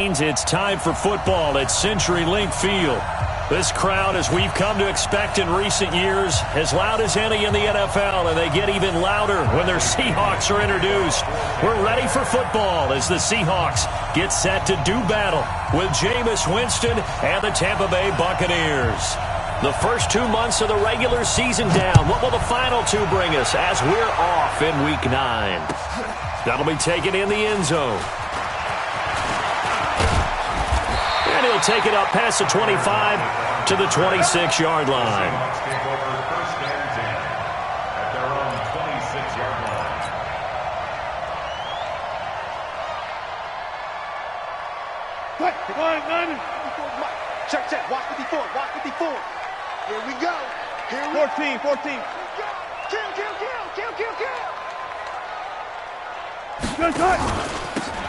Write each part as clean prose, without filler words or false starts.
It's time for football at CenturyLink Field. This crowd, as we've come to expect in recent years, as loud as any in the NFL, and they get even louder when their Seahawks are introduced. We're ready for football as the Seahawks get set to do battle with Jameis Winston and the Tampa Bay Buccaneers. The first 2 months of the regular season down. What will the final two bring us as we're off in Week 9? That'll be taken in the end zone. And he'll take it up past the 25 to the 26-yard line. Check. Watch 54. Watch 54. Here we go. 14. Kill.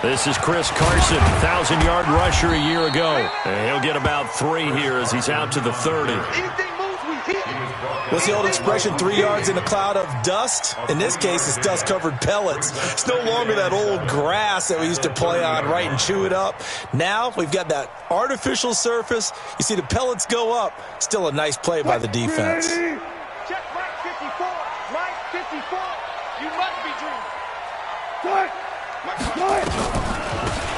This is Chris Carson, 1,000-yard rusher a year ago. And he'll get about 3 here as he's out to the 30. What's the old expression, 3 yards in a cloud of dust? In this case, it's dust-covered pellets. It's no longer that old grass that we used to play on, right, and chew it up. Now we've got that artificial surface. You see the pellets go up. Still a nice play by the defense. Check Mike 54. Mike 54. You must be dreaming.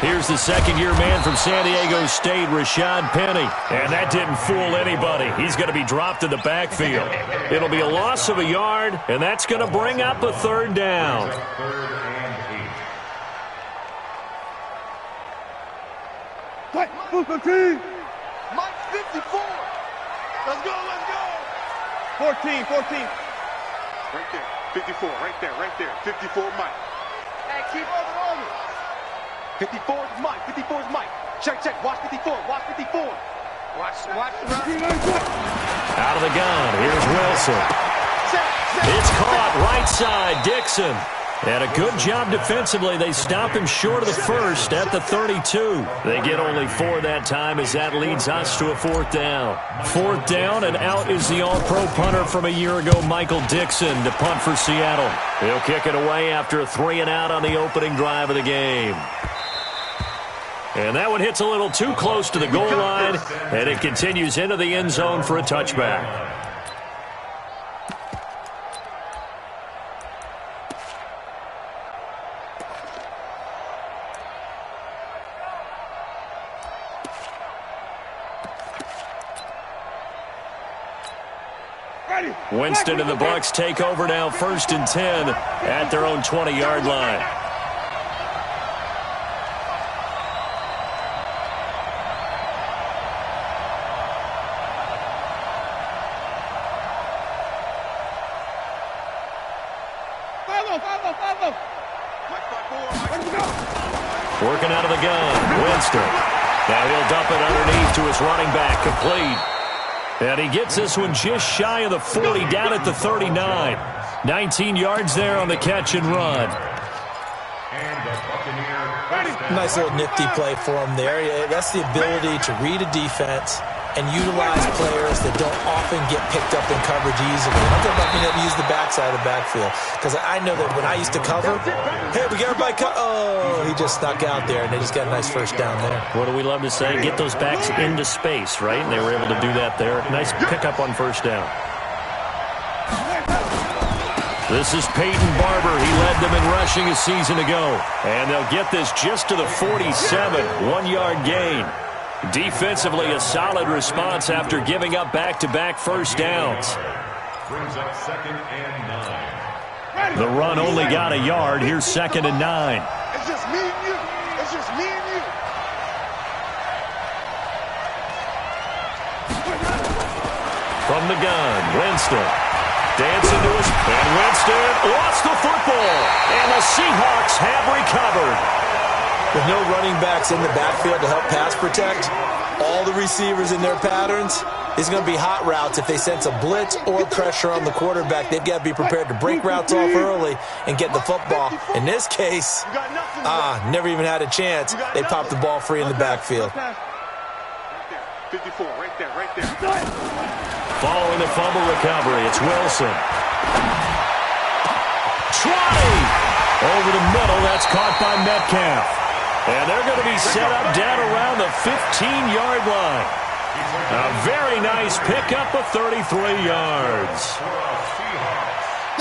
Here's the second-year man from San Diego State, Rashad Penny. And that didn't fool anybody. He's going to be dropped in the backfield. It'll be a loss of a yard, and that's going to bring up a third down. Mike 54. Let's go. 14. Right there. 54, right there. 54, Mike. Hey, keep on it. 54 is Mike. Check. Watch 54. Watch the run. Out of the gun. Here's Wilson. It's caught right side. Dixon. And a good job defensively. They stop him short of the first at the 32. They get only 4 that time as that leads us to a 4th down. 4th down, and out is the all-pro punter from a year ago, Michael Dixon, to punt for Seattle. He'll kick it away after a 3-and-out on the opening drive of the game. And that one hits a little too close to the goal line, and it continues into the end zone for a touchback. Winston and the Bucs take over now, 1st and 10 at their own 20-yard line. Working out of the gun, Winston. Now he'll dump it underneath to his running back, complete. And he gets this one just shy of the 40, down at the 39. 19 yards there on the catch and run. Nice little nifty play for him there. That's the ability to read a defense and utilize players that don't often get picked up in coverage easily. I'm talking about being able to use the backside of the backfield. Because I know that when I used to cover, hey, we got everybody he just snuck out there, and they just got a nice first down there. What do we love to say? Get those backs into space, right? And they were able to do that there. Nice pickup on first down. This is Peyton Barber. He led them in rushing a season ago. And they'll get this just to the 47, 1-yard gain. Defensively, a solid response after giving up back-to-back first downs. Brings up 2nd and 9. The run only got a yard. Here's 2nd and 9. It's just me and you. From the gun, Winston. Dancing to his... And Winston lost the football. And the Seahawks have recovered. With no running backs in the backfield to help pass protect, all the receivers in their patterns, it's going to be hot routes. If they sense a blitz or pressure on the quarterback, they've got to be prepared to break routes off early and get the football. In this case, never even had a chance. They popped the ball free in the backfield. 54, right there. Following the fumble recovery, it's Wilson. Trotty! Over the middle, that's caught by Metcalf. And they're going to be set up down around the 15-yard line. A very nice pickup of 33 yards.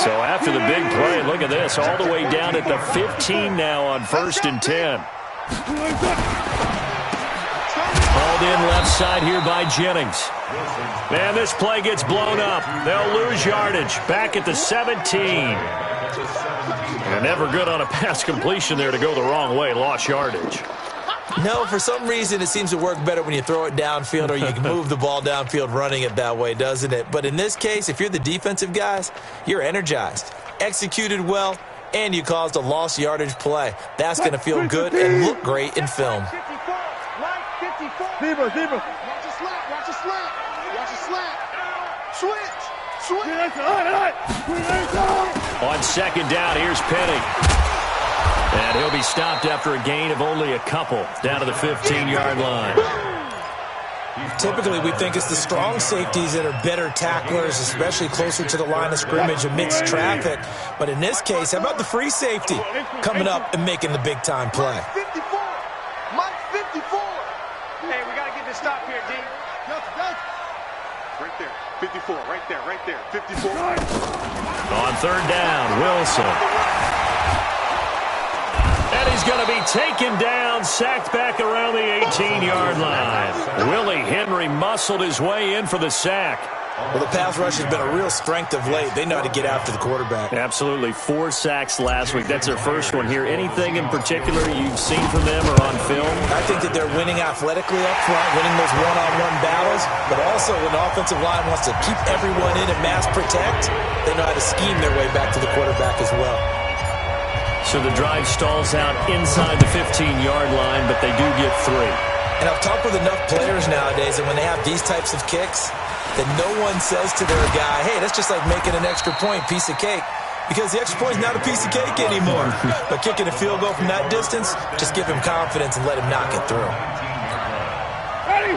So after the big play, look at this, all the way down at the 15 now on 1st and 10. Hauled in left side here by Jennings. And this play gets blown up. They'll lose yardage back at the 17. And never good on a pass completion there to go the wrong way. Lost yardage. No, for some reason it seems to work better when you throw it downfield or you can move the ball downfield running it that way, doesn't it? But in this case, if you're the defensive guys, you're energized, executed well, and you caused a lost yardage play. That's going to feel good and look great in film. Zebra. Watch a slap. Watch a slap. Switch. On 2nd down, here's Penny. And he'll be stopped after a gain of only a couple down to the 15-yard line. Typically, we think it's the strong safeties that are better tacklers, especially closer to the line of scrimmage amidst traffic. But in this case, how about the free safety coming up and making the big-time play? Mike 54. Hey, we got to get this stop here, D. Right there. 54. Right there. 54. On 3rd down, Wilson. And he's going to be taken down, sacked back around the 18-yard line. Willie Henry muscled his way in for the sack. Well, the pass rush has been a real strength of late. They know how to get after the quarterback. Absolutely. 4 sacks last week. That's their first one here. Anything in particular you've seen from them or on film? I think that they're winning athletically up front, winning those one-on-one battles, but also when the offensive line wants to keep everyone in and mass protect, they know how to scheme their way back to the quarterback as well. So the drive stalls out inside the 15-yard line, but they do get 3. And I've talked with enough players nowadays, and when they have these types of kicks, that no one says to their guy, hey, that's just like making an extra point, piece of cake. Because the extra point is not a piece of cake anymore. But kicking a field goal from that distance, just give him confidence and let him knock it through.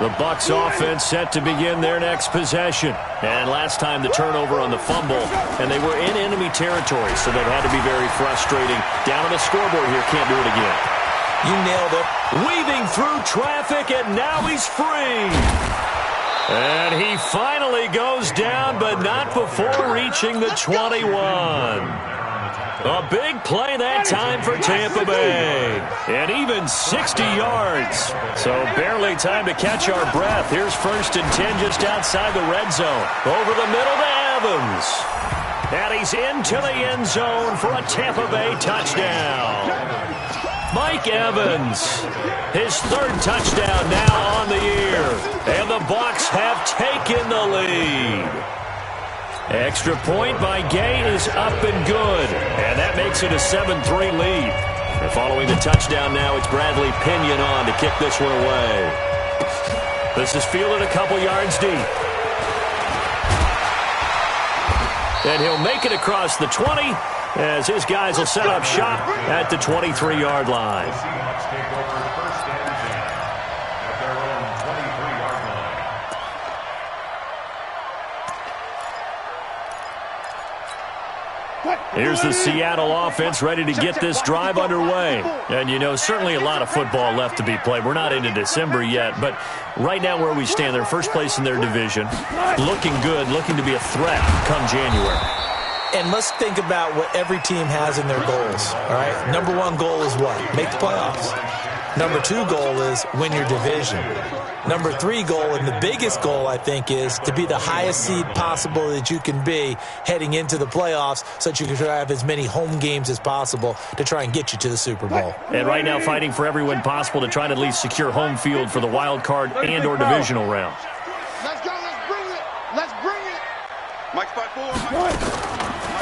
The Bucs offense set to begin their next possession. And last time the turnover on the fumble, and they were in enemy territory, so that had to be very frustrating. Down on the scoreboard here, can't do it again. You nailed it. Weaving through traffic, and now he's free. And he finally goes down, but not before reaching the 21. A big play that time for Tampa Bay. And even 60 yards. So barely time to catch our breath. Here's 1st and 10 just outside the red zone. Over the middle to Evans. And he's into the end zone for a Tampa Bay touchdown. Mike Evans, his 3rd touchdown now on the year. And the Bucs have taken the lead. Extra point by Gay is up and good. And that makes it a 7-3 lead. And following the touchdown now, it's Bradley Pinion on to kick this one away. This is fielded a couple yards deep. And he'll make it across the 20 as his guys will set up shop at the 23-yard line. Here's the Seattle offense ready to get this drive underway. And, you know, certainly a lot of football left to be played. We're not into December yet, but right now where we stand, they're first place in their division. Looking good, looking to be a threat come January. And let's think about what every team has in their goals, all right? Number 1 goal is what? Make the playoffs. Number 2 goal is win your division. Number 3 goal, and the biggest goal, I think, is to be the highest seed possible that you can be heading into the playoffs so that you can have as many home games as possible to try and get you to the Super Bowl. And right now fighting for every win possible to try to at least secure home field for the wild card and or divisional round. Let's go. Let's bring it. Mike 5-4.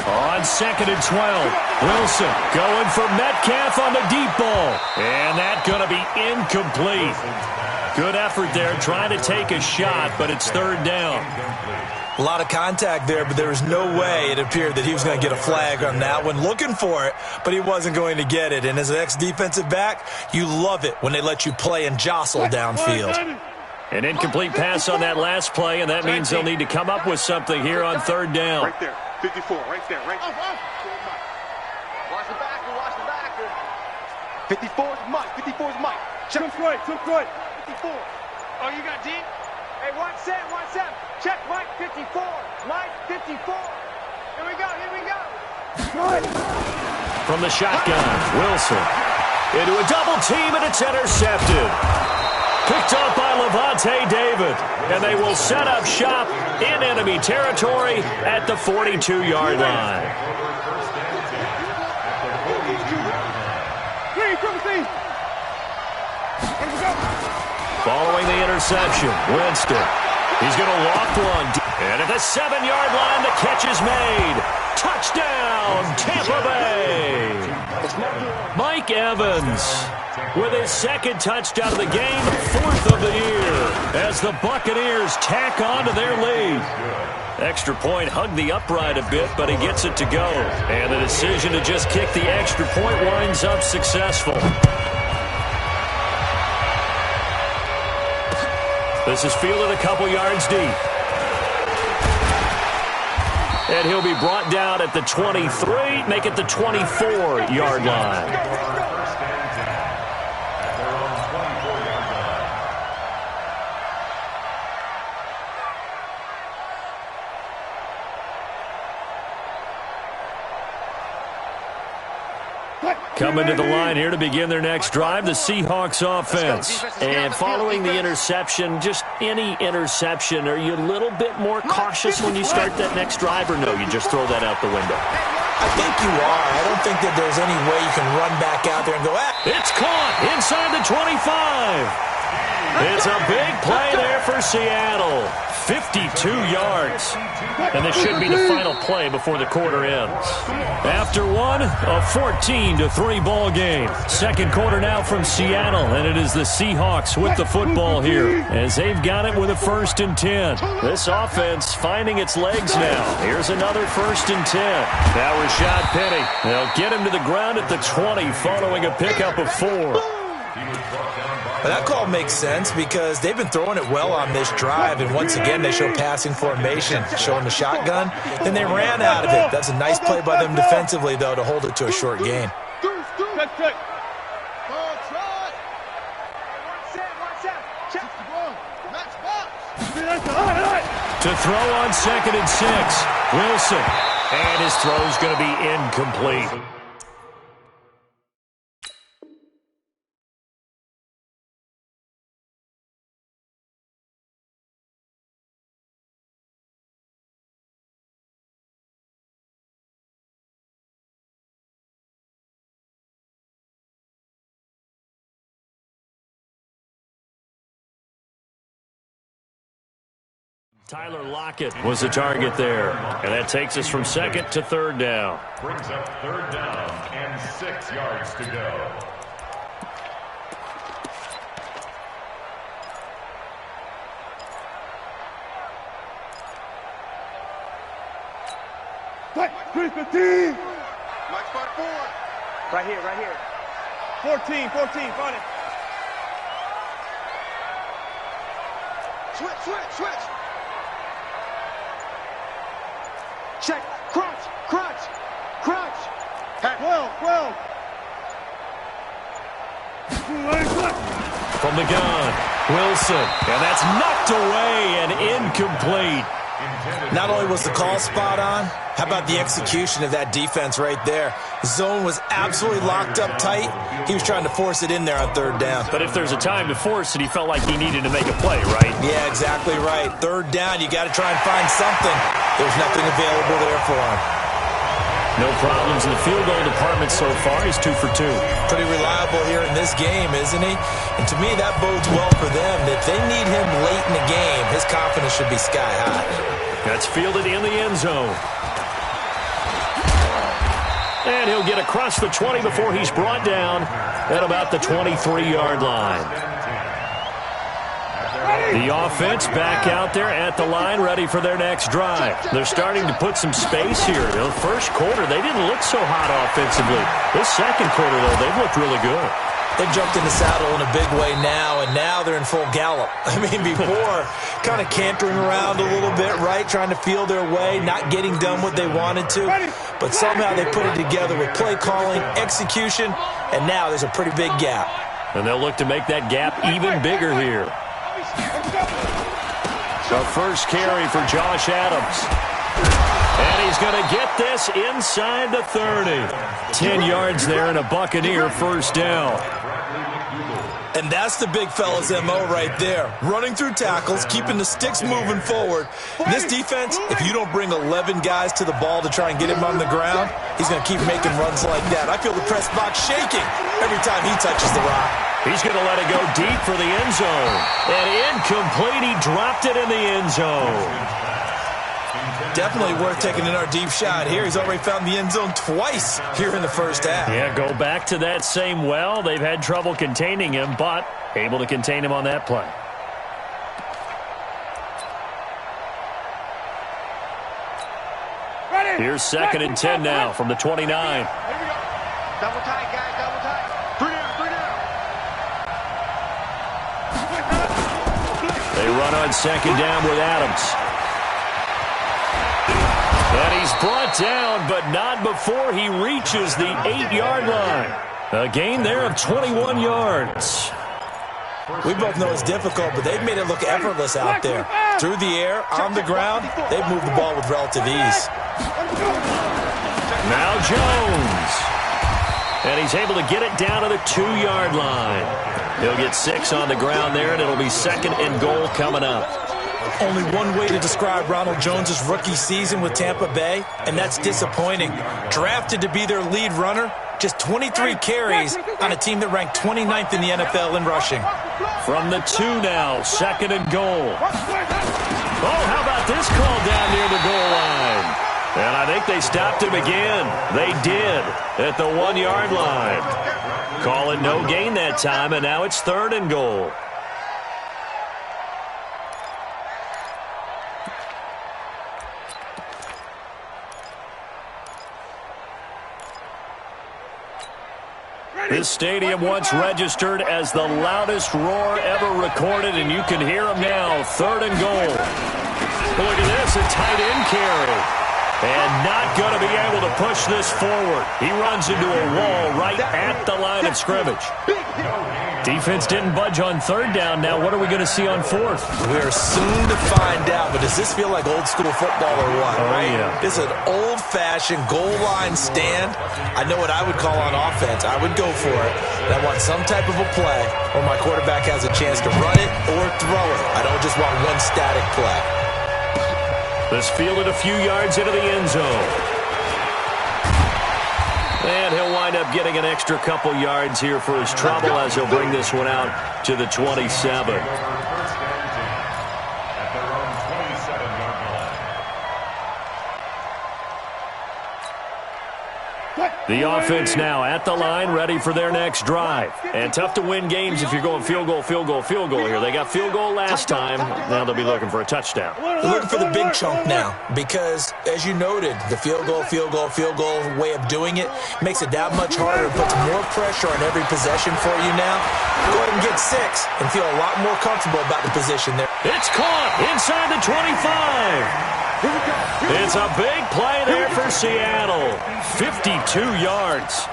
On 2nd and 12, Wilson going for Metcalf on the deep ball. And that's going to be incomplete. Good effort there, trying to take a shot, but it's 3rd down. A lot of contact there, but there was no way it appeared that he was going to get a flag on that one. Looking for it, but he wasn't going to get it. And as an ex-defensive back, you love it when they let you play and jostle downfield. An incomplete pass on that last play, and that means they'll need to come up with something here on 3rd down. Right there, 54, right there. Watch the backer. 54 is Mike, 54. 54 is Mike. Check. Took right. 54. Oh, you got D? Hey, one set. Check Mike 54. Mike 54. Here we go. From the shotgun, Wilson. Into a double team, and it's intercepted. Picked up by Levante David. And they will set up shop in enemy territory at the 42-yard line. Following the interception, Winston. He's going to loft one. And at the 7-yard line, the catch is made. Touchdown, Tampa Bay. Mike Evans with his second touchdown of the game, 4th of the year, as the Buccaneers tack on to their lead. Extra point hugged the upright a bit, but he gets it to go. And the decision to just kick the extra point winds up successful. This is fielded a couple yards deep. And he'll be brought down at the 23, make it the 24-yard line. Coming to the line here to begin their next drive, the Seahawks offense. And following the interception, just any interception, are you a little bit more cautious when you start that next drive, or no, you just throw that out the window? I think you are. I don't think that there's any way you can run back out there and go, It's caught inside the 25. It's a big play there for Seattle. 52 yards. And this should be the final play before the quarter ends. After one, a 14-3 ball game. Second quarter now from Seattle, and it is the Seahawks with the football here as they've got it with a 1st and 10. This offense finding its legs now. Here's another 1st and 10. Now Rashad Penny. They'll get him to the ground at the 20 following a pickup of 4. That call makes sense because they've been throwing it well on this drive, and once again they show passing formation, showing the shotgun. Then they ran out of it. That's a nice play by them defensively, though, to hold it to a short gain. To throw on 2nd and 6, Wilson. And his throw's going to be incomplete. Tyler Lockett was the target there. And that takes us from 2nd to 3rd down. Brings up 3rd down and 6 yards to go. Mike spot 4. Right here. 14, find it. Switch. Check. Crunch. 12. From the gun, Wilson. And that's knocked away and incomplete. Not only was the call spot on, how about the execution of that defense right there? The zone was absolutely locked up tight. He was trying to force it in there on 3rd down. But if there's a time to force it, he felt like he needed to make a play, right? Yeah, exactly right. 3rd down, you got to try and find something. There's nothing available there for him. No problems in the field goal department so far. He's 2 for 2. Pretty reliable here in this game, isn't he? And to me, that bodes well for them. If they need him late in the game, his confidence should be sky high. That's fielded in the end zone. And he'll get across the 20 before he's brought down at about the 23-yard line. The offense back out there at the line, ready for their next drive. They're starting to put some space here. The first quarter, they didn't look so hot offensively. This second quarter, though, they've looked really good. They've jumped in the saddle in a big way now, and now they're in full gallop. I mean, before, kind of cantering around a little bit, right, trying to feel their way, not getting done what they wanted to. But somehow they put it together with play calling, execution, and now there's a pretty big gap. And they'll look to make that gap even bigger here. The first carry for Josh Adams. And he's going to get this inside the 30. 10 yards there and a Buccaneer first down. And that's the big fella's MO right there. Running through tackles, keeping the sticks moving forward. This defense, if you don't bring 11 guys to the ball to try and get him on the ground, he's going to keep making runs like that. I feel the press box shaking every time he touches the rock. He's going to let it go deep for the end zone. And incomplete. He dropped it in the end zone. Definitely worth taking in our deep shot here. He's already found the end zone twice here in the first half. Yeah, go back to that same well. They've had trouble containing him, but able to contain him on that play. Here's 2nd and 10 now from the 29. Double tight, guys, double tight. 3 down. They run on 2nd down with Adams. And he's brought down, but not before he reaches the 8-yard line. A gain there of 21 yards. We both know it's difficult, but they've made it look effortless out there. Through the air, on the ground, they've moved the ball with relative ease. Now Jones. And he's able to get it down to the 2-yard line. He'll get 6 on the ground there, and it'll be 2nd and goal coming up. Only one way to describe Ronald Jones' rookie season with Tampa Bay, and that's disappointing. Drafted to be their lead runner, just 23 carries on a team that ranked 29th in the NFL in rushing. From the 2 now, 2nd and goal. Oh, how about this call down near the goal line? And I think they stopped him again. They did at the 1-yard line. Call it no gain that time, and now it's 3rd and goal. This stadium once registered as the loudest roar ever recorded, and you can hear him now. 3rd and goal. Look at this, a tight end carry. And not going to be able to push this forward. He runs into a wall right at the line of scrimmage. Defense didn't budge on 3rd down. Now what are we going to see on 4th? We're soon to find out, but does this feel like old school football or what? Oh, right? Yeah. This is an old-fashioned goal line stand. I know what I would call on offense. I would go for it. And I want some type of a play where my quarterback has a chance to run it or throw it. I don't just want one static play. This fielded a few yards into the end zone. And he'll wind up getting an extra couple yards here for his trouble as he'll bring this one out to the 27. The offense now at the line, ready for their next drive. And tough to win games if you're going field goal here. They got field goal last time. Now they'll be looking for a touchdown. They're looking for the big chunk now because, as you noted, the field goal way of doing it makes it that much harder and puts more pressure on every possession for you now. Go ahead and get 6 and feel a lot more comfortable about the position there. It's caught inside the 25. It's a big play there for Seattle. 52 yards.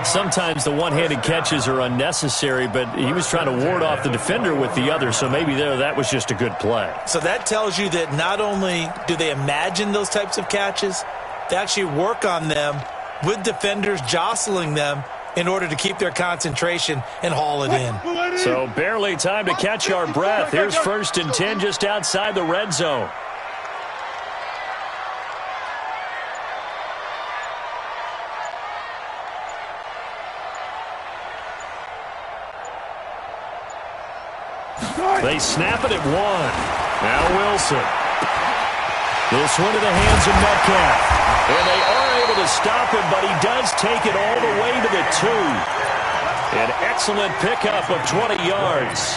Sometimes the one-handed catches are unnecessary, but he was trying to ward off the defender with the other, so maybe that was just a good play. So that tells you that not only do they imagine those types of catches, they actually work on them with defenders jostling them in order to keep their concentration and haul it in. So barely time to catch our breath. Here's 1st and 10 just outside the red zone. They snap it at 1. Now Wilson. This one to the hands of Metcalf. And they are able to stop him, but he does take it all the way to the 2. An excellent pickup of 20 yards.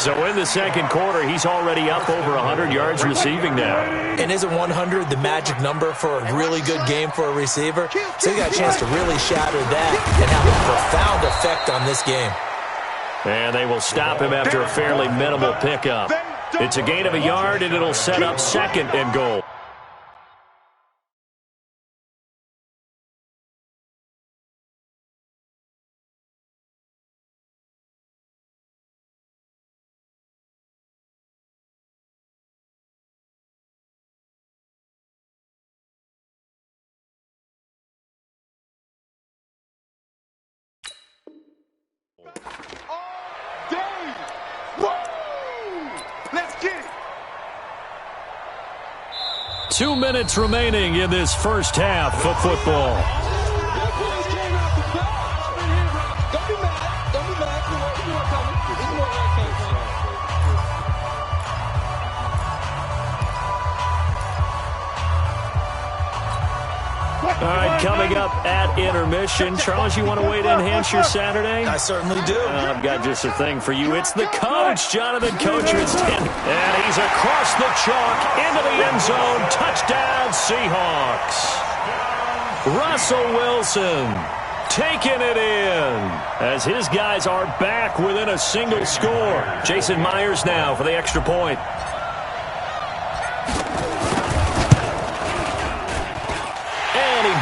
So in the 2nd quarter, he's already up over 100 yards receiving now. And isn't 100 the magic number for a really good game for a receiver? So he got a chance to really shatter that and have a profound effect on this game. And they will stop him after a fairly minimal pickup. It's a gain of a yard, and it'll set up 2nd and goal. 2 minutes remaining in this first half of football. All right, coming up at intermission. Charles, you want to wait to enhance your Saturday? I certainly do. I've got just a thing for you. It's the coach, Jonathan Coachman. And he's across the chalk into the end zone. Touchdown, Seahawks. Russell Wilson taking it in as his guys are back within a single score. Jason Myers now for the extra point.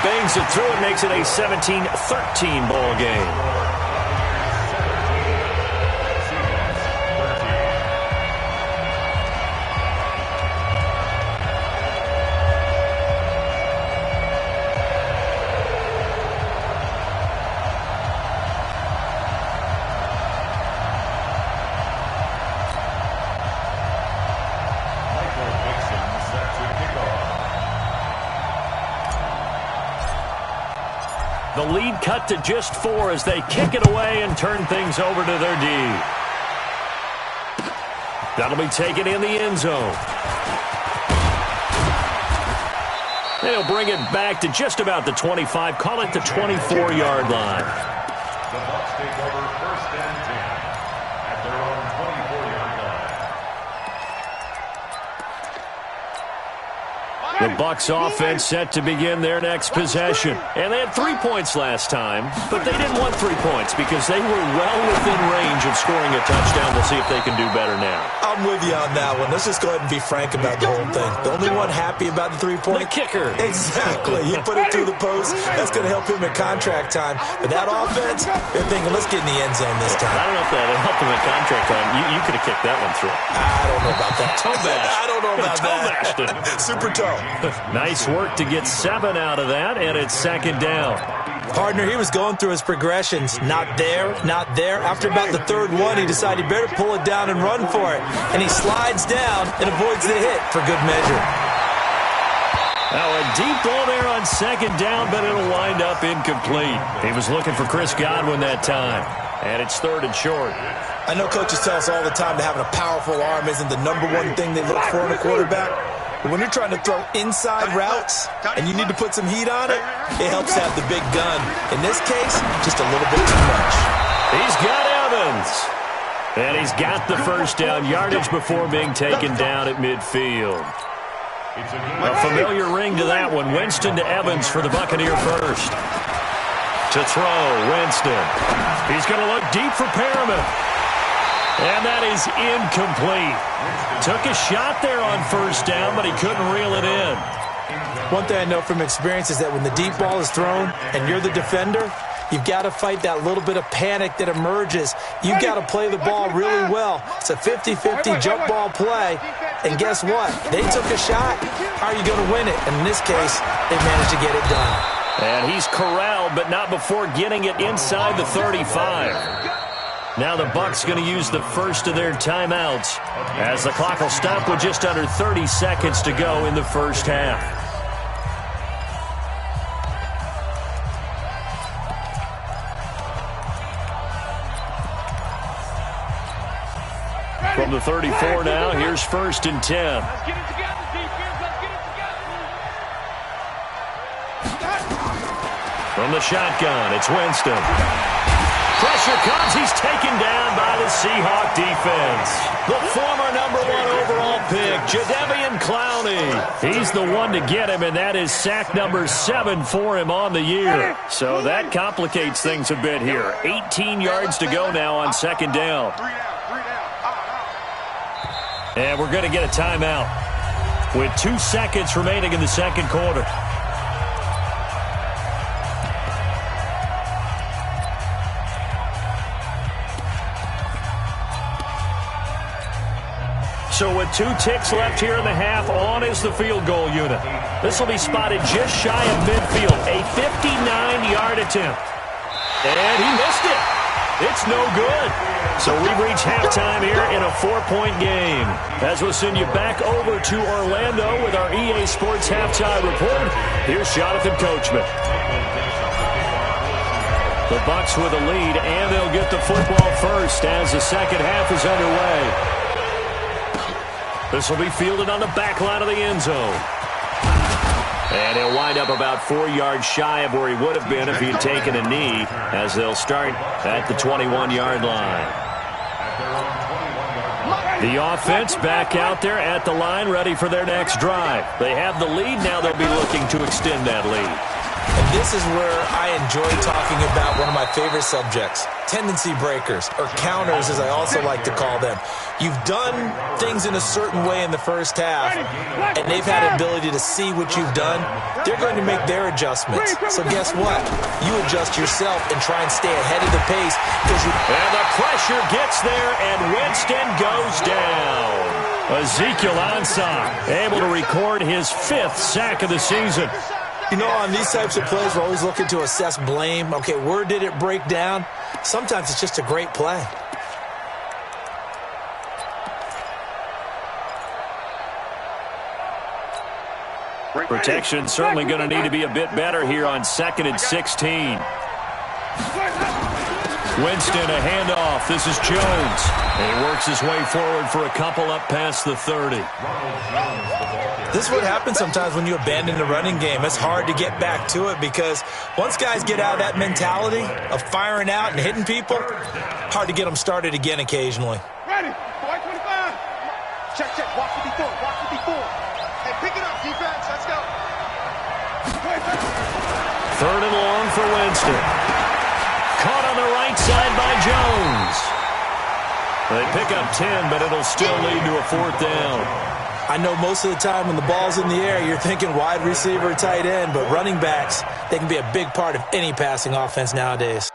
Bangs it through and makes it a 17-13 ball game. The lead cut to just 4 as they kick it away and turn things over to their D. That'll be taken in the end zone. They'll bring it back to just about the 25, call it the 24-yard line. The Bucs take over 1st and 10 at their own 24-yard line. The Bucs offense set to begin their next possession. And they had 3 points last time, but they didn't want 3 points because they were well within range of scoring a touchdown. We'll see if they can do better now. I'm with you on that one. Let's just go ahead and be frank about the whole thing. The only one happy about the 3-point? The kicker. Exactly. He put it through the post. That's going to help him at contract time. But that offense, they're thinking, let's get in the end zone this time. I don't know if that helped him at contract time. You could have kicked that one through. I don't know about that. Toe bash. I don't know about toe bashed it. Super toe. Nice work to get 7 out of that, and it's 2nd down. Partner, he was going through his progressions. Not there, not there. After about the 3rd one, he decided he better pull it down and run for it. And he slides down and avoids the hit for good measure. Now a deep ball there on 2nd down, but it'll wind up incomplete. He was looking for Chris Godwin that time, and it's 3rd and short. I know coaches tell us all the time that having a powerful arm isn't the #1 thing they look for in a quarterback. But when you're trying to throw inside routes and you need to put some heat on it, it helps to have the big gun. In this case, just a little bit too much. He's got Evans. And he's got the 1st down yardage before being taken down at midfield. A familiar ring to that one. Winston to Evans for the Buccaneer first. To throw, Winston. He's going to look deep for Perriman. And that is incomplete. Took a shot there on 1st down, but he couldn't reel it in. One thing I know from experience is that when the deep ball is thrown and you're the defender, you've got to fight that little bit of panic that emerges. You've got to play the ball really well. It's a 50-50 jump ball play. And guess what? They took a shot. How are you going to win it? And in this case, they managed to get it done. And he's corralled, but not before getting it inside the 35. Now the Bucs going to use the first of their timeouts as the clock will stop with just under 30 seconds to go in the first half. From the 34 now, here's 1st and 10. Let's get it together, defense. Let's get it together. From the shotgun, it's Winston. Pressure comes. He's taken down by the Seahawk defense. The former #1 overall pick, Jadeveon Clowney. He's the one to get him, and that is sack number 7 for him on the year. So that complicates things a bit here. 18 yards to go now on 2nd down. And we're going to get a timeout with 2 seconds remaining in the 2nd quarter. So with 2 ticks left here in the half, on is the field goal unit. This will be spotted just shy of midfield. A 59-yard attempt. And he missed it. It's no good. So we've reached halftime here in a 4-point game. As we'll send you back over to Orlando with our EA Sports Halftime Report, here's Jonathan Coachman. The Bucs with a lead, and they'll get the football first as the second half is underway. This will be fielded on the back line of the end zone. And he'll wind up about 4 yards shy of where he would have been if he had taken a knee, as they'll start at the 21-yard line. The offense back out there at the line, ready for their next drive. They have the lead. Now they'll be looking to extend that lead. And this is where I enjoy talking about one of my favorite subjects, tendency breakers, or counters as I also like to call them. You've done things in a certain way in the first half, and they've had an ability to see what you've done. They're going to make their adjustments. So guess what? You adjust yourself and try and stay ahead of the pace. And the pressure gets there, and Winston goes down. Ezekiel Ansah able to record his 5th sack of the season. You know, on these types of plays, we're always looking to assess blame. Okay, where did it break down? Sometimes it's just a great play. Protection certainly going to need to be a bit better here on 2nd and 16. Winston, a handoff. This is Jones. And he works his way forward for a couple up past the 30. This is what happens sometimes when you abandon the running game. It's hard to get back to it because once guys get out of that mentality of firing out and hitting people, hard to get them started again occasionally. Ready. White 25. Check, check. Watch 54. Watch 54. Hey, pick it up, defense. Let's go. 3rd and long for Winston. Caught on the right side by Jones. They pick up 10, but it'll still lead to a 4th down. I know most of the time when the ball's in the air, you're thinking wide receiver, tight end, but running backs, they can be a big part of any passing offense nowadays.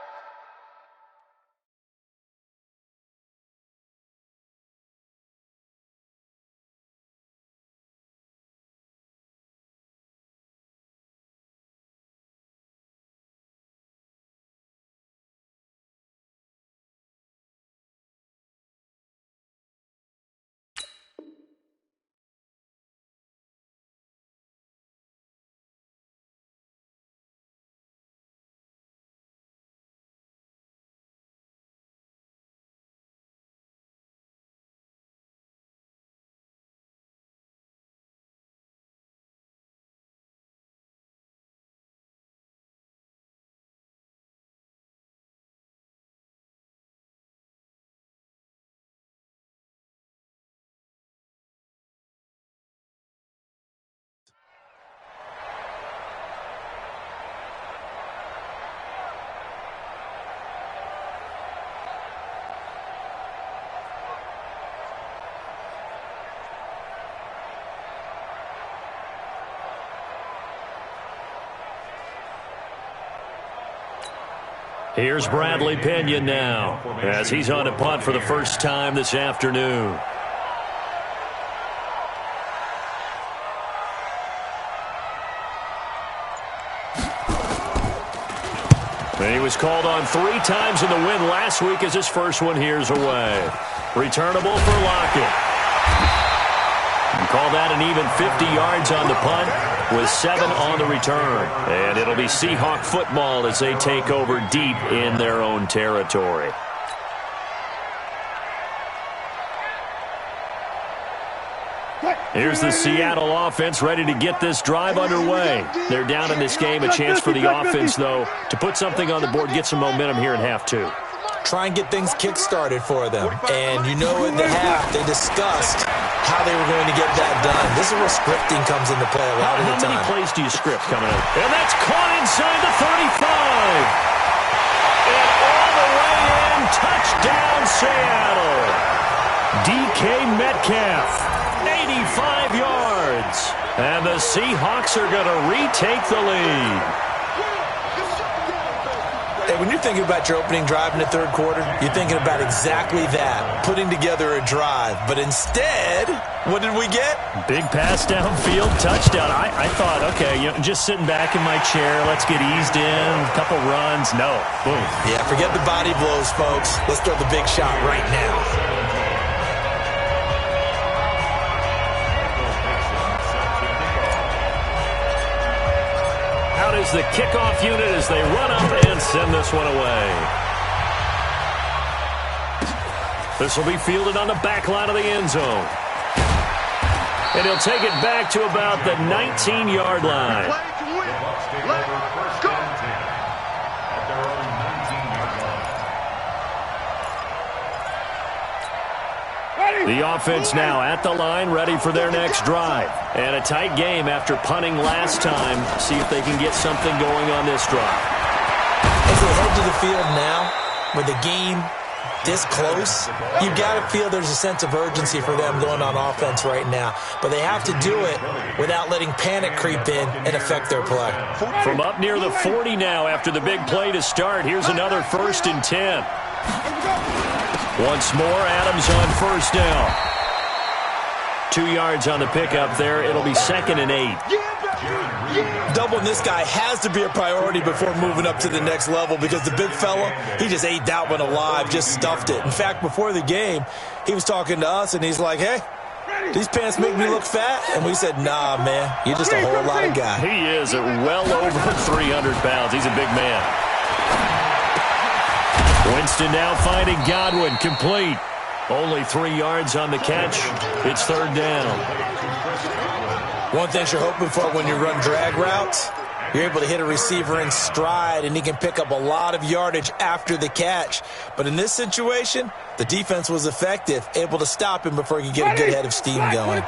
Here's Bradley Pinion now as he's on a punt for the first time this afternoon. And he was called on 3 times in the win last week as his first one here's away. Returnable for Lockett. And call that an even 50 yards on the punt with 7 on the return. And it'll be Seahawk football as they take over deep in their own territory. Here's the Seattle offense ready to get this drive underway. They're down in this game. A chance for the offense, though, to put something on the board, get some momentum here in half 2. Try and get things kick-started for them. And you know at the half, they discussed how they were going to get that done. This is where scripting comes into play a lot of the time. How many plays do you script coming up? And that's caught inside the 35. And all the way in, touchdown Seattle. DK Metcalf, 85 yards. And the Seahawks are going to retake the lead. Hey, when you're thinking about your opening drive in the third quarter, you're thinking about exactly that, putting together a drive. But instead, what did we get? Big pass downfield, touchdown. I thought, okay, just sitting back in my chair, let's get eased in, a couple runs. No, boom. Yeah, forget the body blows, folks. Let's throw the big shot right now. Out is the kickoff unit as they run up and send this one away. This will be fielded on the back line of the end zone. And he'll take it back to about the 19-yard line. Let's go. At their own 19-yard line. The offense now at the line, ready for their next drive. And a tight game after punting last time. See if they can get something going on this drive. As they head to the field now, with the game this close, you've got to feel there's a sense of urgency for them going on offense right now. But they have to do it without letting panic creep in and affect their play. From up near the 40 now after the big play to start, here's another 1st and 10. Once more, Adams on first down. 2 yards on the pickup there. It'll be 2nd and 8. Doubling this guy has to be a priority before moving up to the next level because the big fella, he just ate that one alive, just stuffed it. In fact, before the game, he was talking to us, and he's like, hey, these pants make me look fat? And we said, nah, man, you're just a whole lot of guy. He is at well over 300 pounds. He's a big man. Winston now finding Godwin, complete. Only 3 yards on the catch. It's 3rd down. One thing you're hoping for when you run drag routes, you're able to hit a receiver in stride, and he can pick up a lot of yardage after the catch. But in this situation, the defense was effective, able to stop him before he could get a good head of steam going.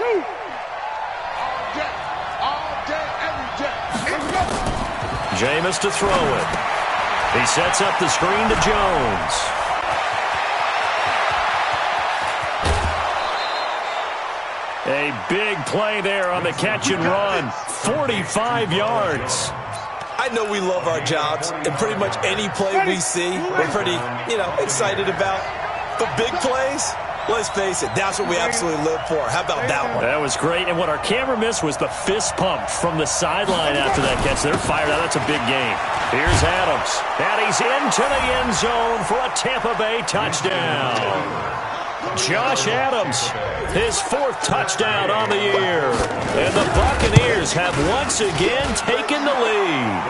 Jameis to throw it. He sets up the screen to Jones. A big play there on the catch and run. 45 yards. I know we love our jobs, and pretty much any play we see, we're pretty, excited about. But big plays, let's face it, that's what we absolutely live for. How about that one? That was great, and what our camera missed was the fist pump from the sideline after that catch. They're fired out. That's a big game. Here's Adams, and he's into the end zone for a Tampa Bay touchdown. Josh Adams, his 4th touchdown on the year. And the Buccaneers have once again taken the lead.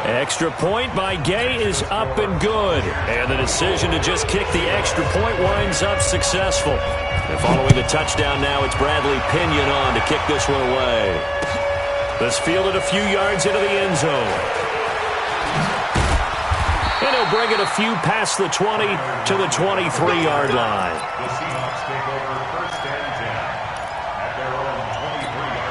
Extra point by Gay is up and good. And the decision to just kick the extra point winds up successful. And following the touchdown now, it's Bradley Pinion on to kick this one away. This fielded a few yards into the end zone. And he'll bring it a few past the 20 to the 23-yard line. The Seahawks take over 1st and 10 at their own 23-yard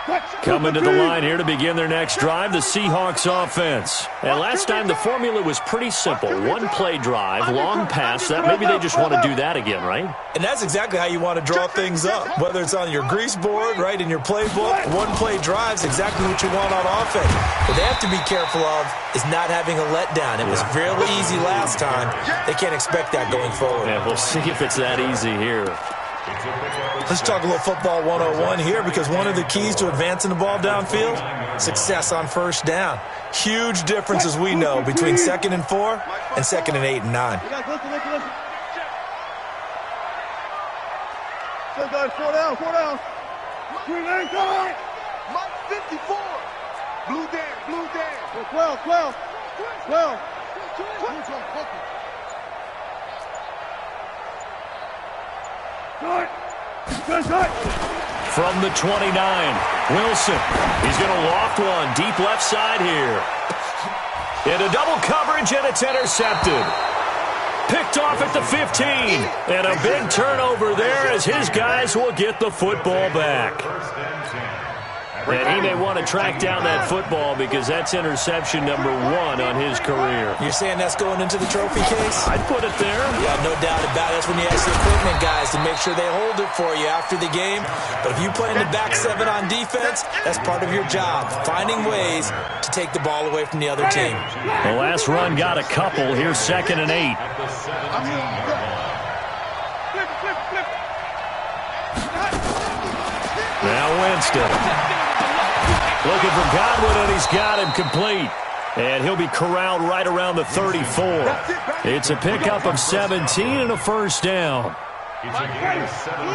line. Coming to the line here to begin their next drive, the Seahawks offense. And last time the formula was pretty simple. 1-play drive, long pass. That maybe they just want to do that again, right? And that's exactly how you want to draw things up. Whether it's on your grease board, right, in your playbook, 1-play drive's exactly what you want on offense. What they have to be careful of is not having a letdown. It was fairly easy last time. They can't expect that going forward. Yeah, we'll see if it's that easy here. Let's talk a little football 101 here, because one of the keys to advancing the ball downfield, success on first down. Huge difference, as we know, between 2nd and 4 and 2nd and 8 and 9. Four down. Mike 54. Blue down. 12. From the 29, Wilson. He's going to loft one deep left side here. Into double coverage, and it's intercepted. Picked off at the 15. And a big turnover there as his guys will get the football back. 1st and 10 And he may want to track down that football because that's interception number 1 on his career. You're saying that's going into the trophy case? I'd put it there. Yeah, no doubt about it. That's when you ask the equipment guys to make sure they hold it for you after the game. But if you play in the back 7 on defense, that's part of your job, finding ways to take the ball away from the other team. The last run got a couple. Here's 2nd and 8. Now Winston. Looking for Godwin, and he's got him complete. And he'll be corralled right around the 34. It's a pickup of 17 and a first down.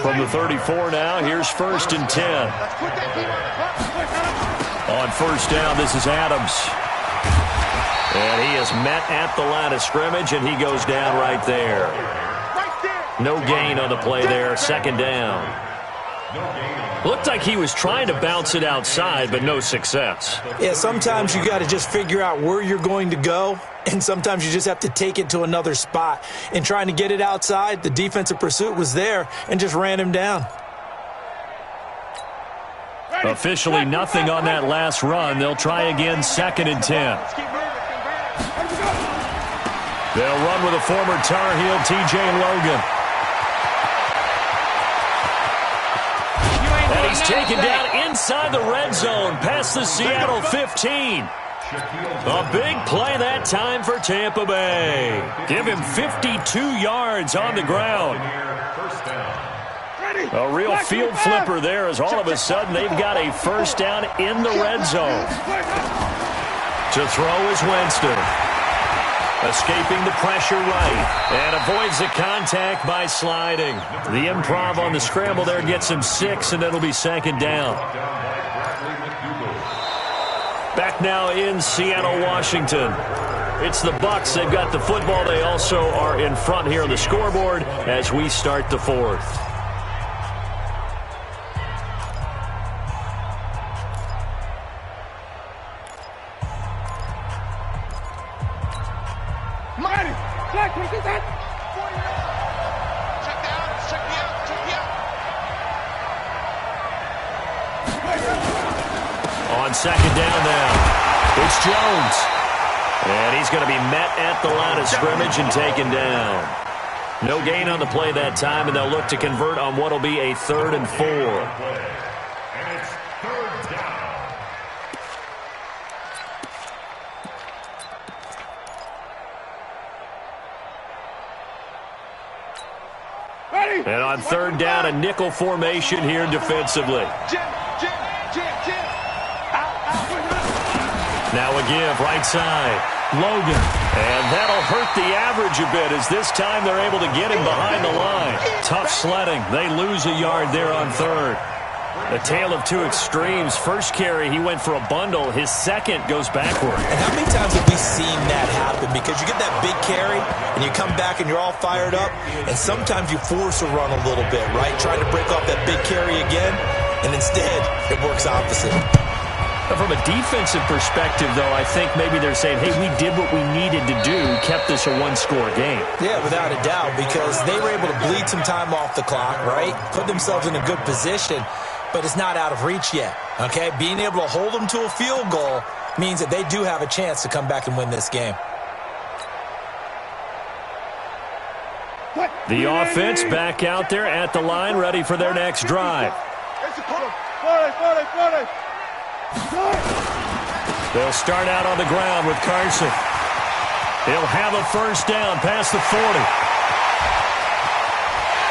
From the 34 now, here's 1st and 10. On first down, this is Adams. And he is met at the line of scrimmage, and he goes down right there. No gain on the play there, 2nd down. Looked like he was trying to bounce it outside, but no success. Yeah, sometimes you got to just figure out where you're going to go, and sometimes you just have to take it to another spot. In trying to get it outside, the defensive pursuit was there and just ran him down. Officially nothing on that last run. They'll try again, 2nd and 10. They'll run with a former Tar Heel, T.J. Logan. And he's taken down inside the red zone past the Seattle 15. A big play that time for Tampa Bay. Give him 52 yards on the ground. A real field flipper there as all of a sudden they've got a first down in the red zone. To throw is Winston. Escaping the pressure right. And avoids the contact by sliding. The improv on the scramble there gets him 6, and it'll be 2nd down. Back now in Seattle, Washington. It's the Bucs. They've got the football. They also are in front here on the scoreboard as we start the 4th. On 2nd down now, it's Jones. And he's going to be met at the line of scrimmage and taken down. No gain on the play that time, and they'll look to convert on what will be a 3rd and 4. And it's 3rd down. And on 3rd down, a nickel formation here defensively. Now a give, right side. Logan. And that'll hurt the average a bit as this time they're able to get him behind the line. Tough sledding. They lose a yard there on 3rd. A tale of two extremes. First carry, he went for a bundle. His second goes backward. And how many times have we seen that happen? Because you get that big carry, and you come back and you're all fired up, and sometimes you force a run a little bit, right? Trying to break off that big carry again, and instead it works opposite. From a defensive perspective, though, I think maybe they're saying, hey, we did what we needed to do, kept this a one-score game. Yeah, without a doubt, because they were able to bleed some time off the clock, right? Put themselves in a good position, but it's not out of reach yet, okay? Being able to hold them to a field goal means that they do have a chance to come back and win this game. The offense back out there at the line, ready for their next drive. They'll start out on the ground with Carson. He'll have a first down past the 40.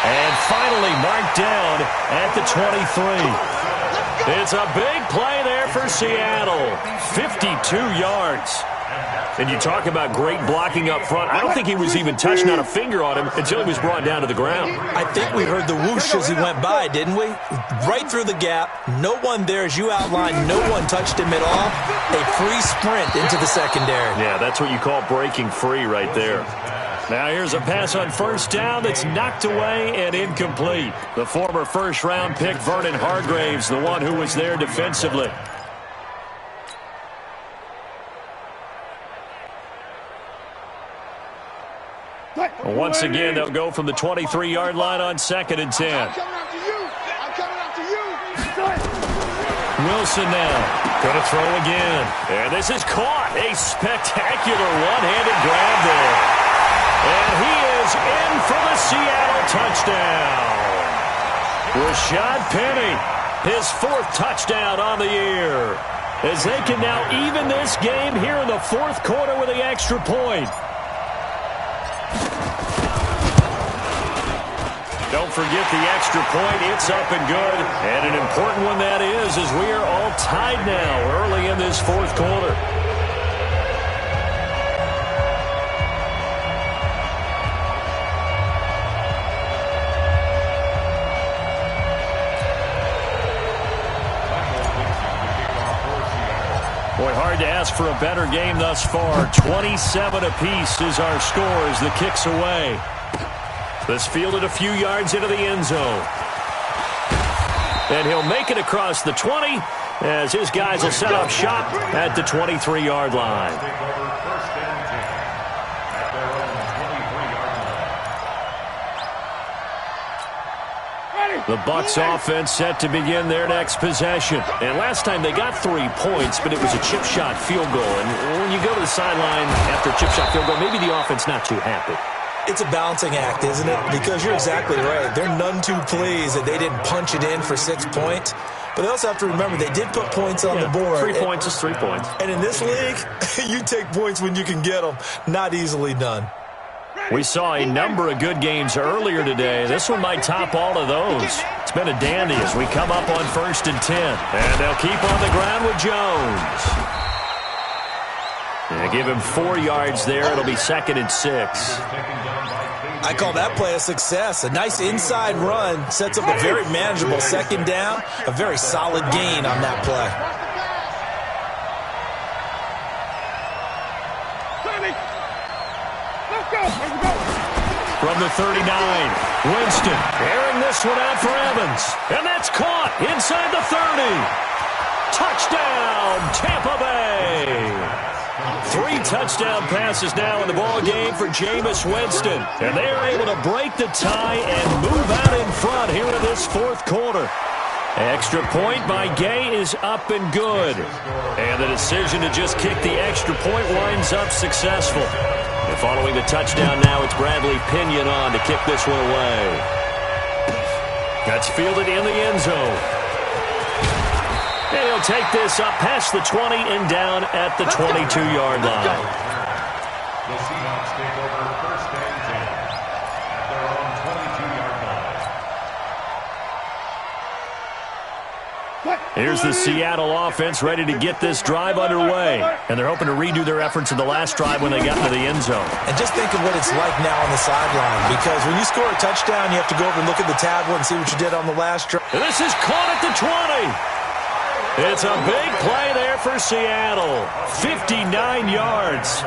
And finally marked down at the 23. It's a big play there for Seattle. 52 yards. And you talk about great blocking up front. I don't think he was even touched, not a finger on him, until he was brought down to the ground. I think we heard the whoosh as he went by, didn't we? Right through the gap. No one there, as you outlined. No one touched him at all. A free sprint into the secondary. Yeah, that's what you call breaking free right there. Now here's a pass on first down that's knocked away and incomplete. The former first-round pick, Vernon Hargraves, the one who was there defensively. Once again, they'll go from the 23-yard line on 2nd and 10. Wilson now. Going to throw again. And this is caught. A spectacular one-handed grab there. And he is in for the Seattle touchdown. Rashad Penny, his 4th touchdown on the year. As they can now even this game here in the 4th quarter with the extra point. Don't forget the extra point. It's up and good. And an important one that is, as we are all tied now early in this 4th quarter. Boy, hard to ask for a better game thus far. 27 apiece is our score as the kick's away. This fielded a few yards into the end zone. And he'll make it across the 20 as his guys will set up shop at the 23-yard line. The Bucs offense set to begin their next possession. And last time they got 3 points, but it was a chip shot field goal. And when you go to the sideline after a chip shot field goal, maybe the offense not too happy. It's a balancing act, isn't it? Because you're exactly right. They're none too pleased that they didn't punch it in for 6 points. But they also have to remember they did put points on the board. 3 points is 3 points. And in this league, you take points when you can get them. Not easily done. We saw a number of good games earlier today. This one might top all of those. It's been a dandy as we come up on 1st and 10. And they'll keep on the ground with Jones. And give him 4 yards there. It'll be 2nd and 6. I call that play a success. A nice inside run sets up a very manageable 2nd down. A very solid gain on that play. From the 39, Winston airing this one out for Evans. And that's caught inside the 30. Touchdown, Tampa Bay. 3 touchdown passes now in the ball game for Jameis Winston. And they are able to break the tie and move out in front here in this 4th quarter. Extra point by Gay is up and good. And the decision to just kick the extra point winds up successful. And following the touchdown now, it's Bradley Pinion on to kick this one away. That's fielded in the end zone. And he'll take this up past the 20 and down at the 22-yard line. The Seahawks take over 1st and 10 at their own 22-yard line. Here's the Seattle offense ready to get this drive underway. And they're hoping to redo their efforts in the last drive when they got into the end zone. And just think of what it's like now on the sideline. Because when you score a touchdown, you have to go over and look at the tablet and see what you did on the last drive. And this is caught at the 20. It's a big play there for Seattle. 59 yards.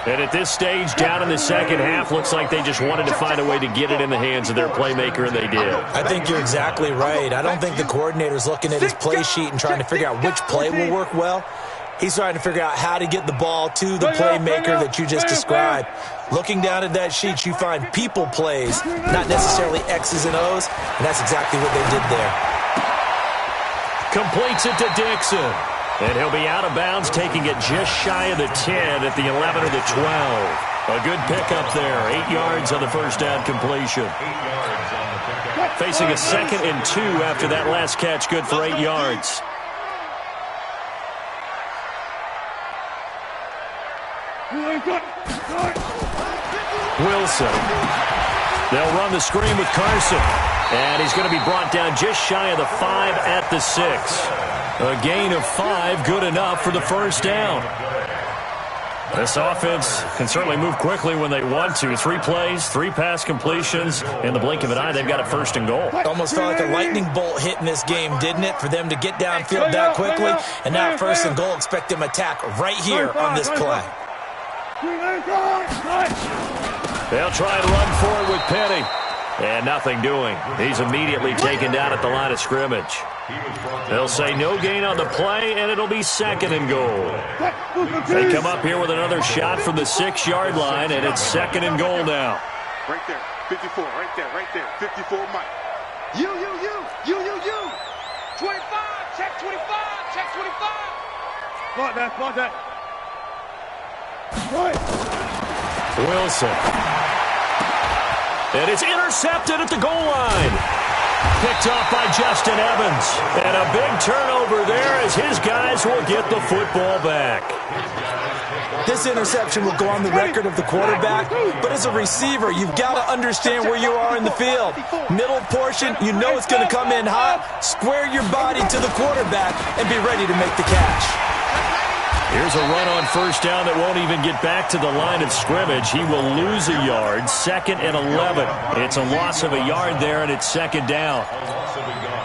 And at this stage, down in the 2nd half, looks like they just wanted to find a way to get it in the hands of their playmaker, and they did. I think you're exactly right. I don't think the coordinator's looking at his play sheet and trying to figure out which play will work well. He's trying to figure out how to get the ball to the playmaker that you just described. Looking down at that sheet, you find people plays, not necessarily X's and O's, and that's exactly what they did there. Completes it to Dixon. And he'll be out of bounds, taking it just shy of the 10 at the 11 or the 12. A good pickup there. 8 yards on the first down completion. 8 yards on the pickup. Facing a 2nd and 2 after that last catch. Good for 8 yards. Wilson. They'll run the screen with Carson. And he's going to be brought down just shy of the 5 at the 6. A gain of 5, good enough for the first down. This offense can certainly move quickly when they want to. 3 plays, 3 pass completions. In the blink of an eye, they've got a 1st and goal. Almost felt like a lightning bolt hit in this game, didn't it? For them to get downfield that quickly. And now 1st and goal, expect them to attack right here on this play. They'll try and run forward with Penny. And nothing doing. He's immediately taken down at the line of scrimmage. They'll say no gain on the play, and it'll be 2nd and goal. They come up here with another shot from the 6-yard line, and it's 2nd and goal now. Right there, 54, right there, 54, Mike. You. 25, Check 25. Check 25. Block that. Block that. Right. Wilson. And it's intercepted at the goal line. Picked off by Justin Evans. And a big turnover there as his guys will get the football back. This interception will go on the record of the quarterback, but as a receiver, you've got to understand where you are in the field. Middle portion, you know it's going to come in hot. Square your body to the quarterback and be ready to make the catch. Here's a run on first down that won't even get back to the line of scrimmage. He will lose a yard, 2nd and 11. It's a loss of a yard there, and it's 2nd down.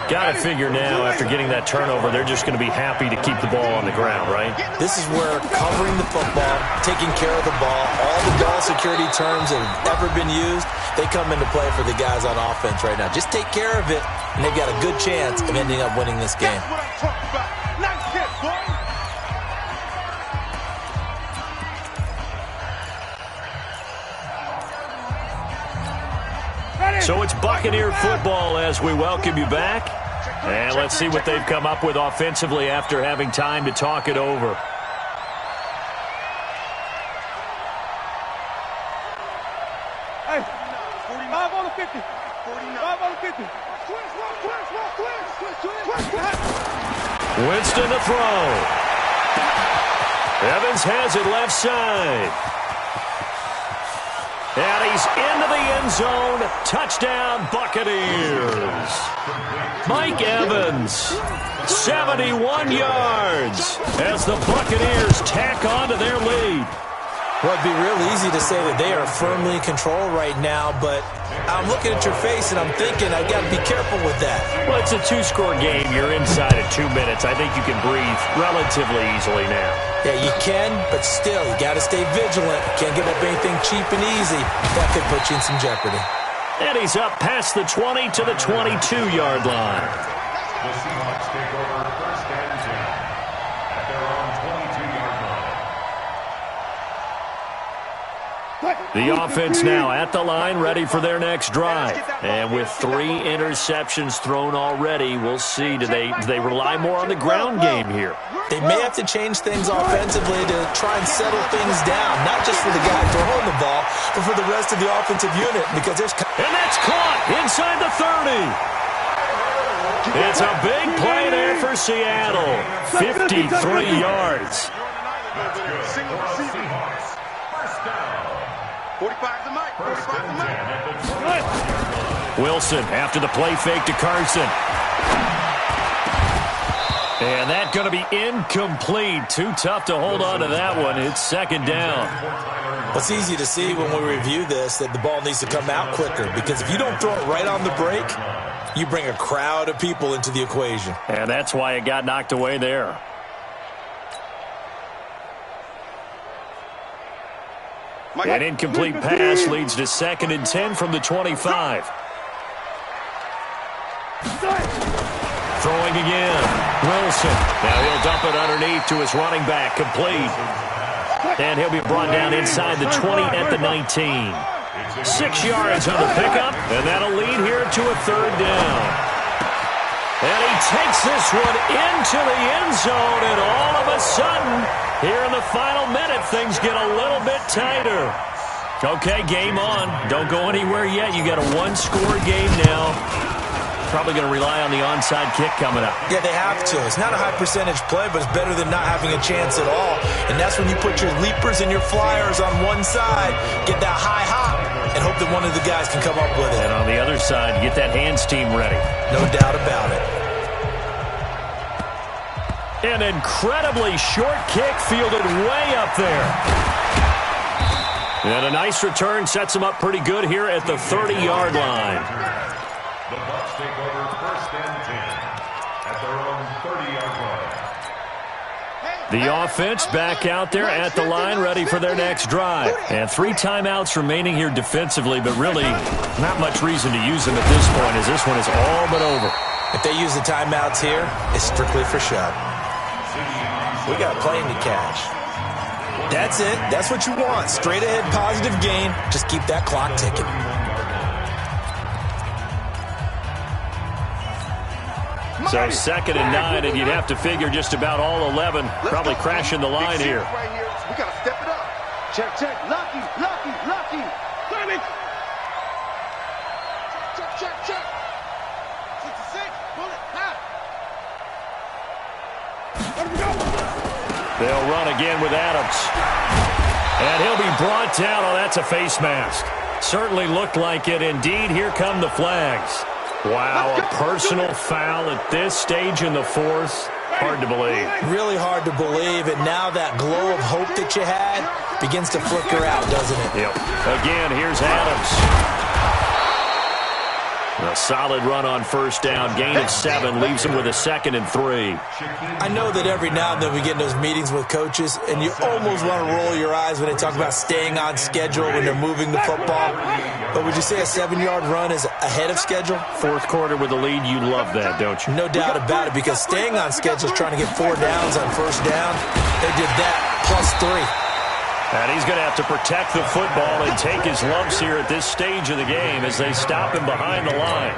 Got to figure now, after getting that turnover, they're just going to be happy to keep the ball on the ground, right? This is where covering the football, taking care of the ball, all the ball security terms that have ever been used, they come into play for the guys on offense right now. Just take care of it, and they've got a good chance of ending up winning this game. That's what I'm talking about. Nice hit, boy. So it's Buccaneer football as we welcome you back. And let's see what they've come up with offensively after having time to talk it over. Hey, 45 on the 50. 45 on the 50. Winston to throw. Evans has it left side. And he's into the end zone. Touchdown, Buccaneers. Mike Evans, 71 yards as the Buccaneers tack on to their lead. Well, it'd be real easy to say that they are firmly in control right now, but I'm looking at your face and I'm thinking I've got to be careful with that. Well, it's a 2-score game. You're inside at 2 minutes. I think you can breathe relatively easily now. Yeah, you can, but still, you got to stay vigilant. Can't give up anything cheap and easy. That could put you in some jeopardy. And he's up past the 20 to the 22-yard line. The Seahawks take over 1st and 10 at their own 22-yard line. The offense now at the line, ready for their next drive. And with 3 interceptions thrown already, we'll see. Do they rely more on the ground game here? They may have to change things offensively to try and settle things down, not just for the guy throwing the ball, but for the rest of the offensive unit. Because there's and that's caught inside the 30. It's a big play there for Seattle. 53 yards. Single receiver. 45 the mic. 45 the mic. Wilson after the play fake to Carson. And that's going to be incomplete. Too tough to hold on to that one. It's 2nd down. Well, it's easy to see when we review this that the ball needs to come out quicker, because if you don't throw it right on the break, you bring a crowd of people into the equation. And that's why it got knocked away there. An incomplete pass leads to 2nd and 10 from the 25. Throwing again. Wilson. Now he'll dump it underneath to his running back. Complete. And he'll be brought down inside the 20 at the 19. 6 yards on the pickup, and that'll lead here to a 3rd down. And he takes this one into the end zone, and all of a sudden, here in the final minute, things get a little bit tighter. Okay, game on. Don't go anywhere yet. You got a 1-score game now. Probably going to rely on the onside kick coming up. Yeah, they have to. It's not a high percentage play, but it's better than not having a chance at all. And that's when you put your leapers and your flyers on one side, get that high hop, and hope that one of the guys can come up with it. And on the other side, get that hands team ready. No doubt about it. An incredibly short kick fielded way up there. And a nice return sets him up pretty good here at the 30-yard line. The Bucs take over 1st and 10 at their own 30-yard line. The offense back out there at the line, ready for their next drive. And 3 timeouts remaining here defensively, but really not much reason to use them at this point, as this one is all but over. If they use the timeouts here, it's strictly for show. We got a plane to catch. That's it. That's what you want. Straight ahead, positive gain. Just keep that clock ticking. So 2nd and 9, and you'd have to figure just about all 11 probably crashing the line here. Right here. We got to step it up. Check, check. Lucky. Turn it. Check. 66. Pull it. Half. Let him go. They'll run again with Adams. And he'll be brought down. Oh, that's a face mask. Certainly looked like it. Indeed, here come the flags. Wow, a personal foul at this stage in the 4th. Hard to believe. Really hard to believe, and now that glow of hope that you had begins to flicker out, doesn't it? Yep. Again, here's Adams. A solid run on 1st down. Gain of 7 leaves him with a 2nd and 3. I know that every now and then we get in those meetings with coaches, and you almost want to roll your eyes when they talk about staying on schedule when they're moving the football. But would you say a 7-yard run is ahead of schedule? 4th quarter with the lead, you love that, don't you? No doubt about it, because staying on schedule is trying to get 4 downs on 1st down. They did that plus 3. And he's going to have to protect the football and take his lumps here at this stage of the game as they stop him behind the line.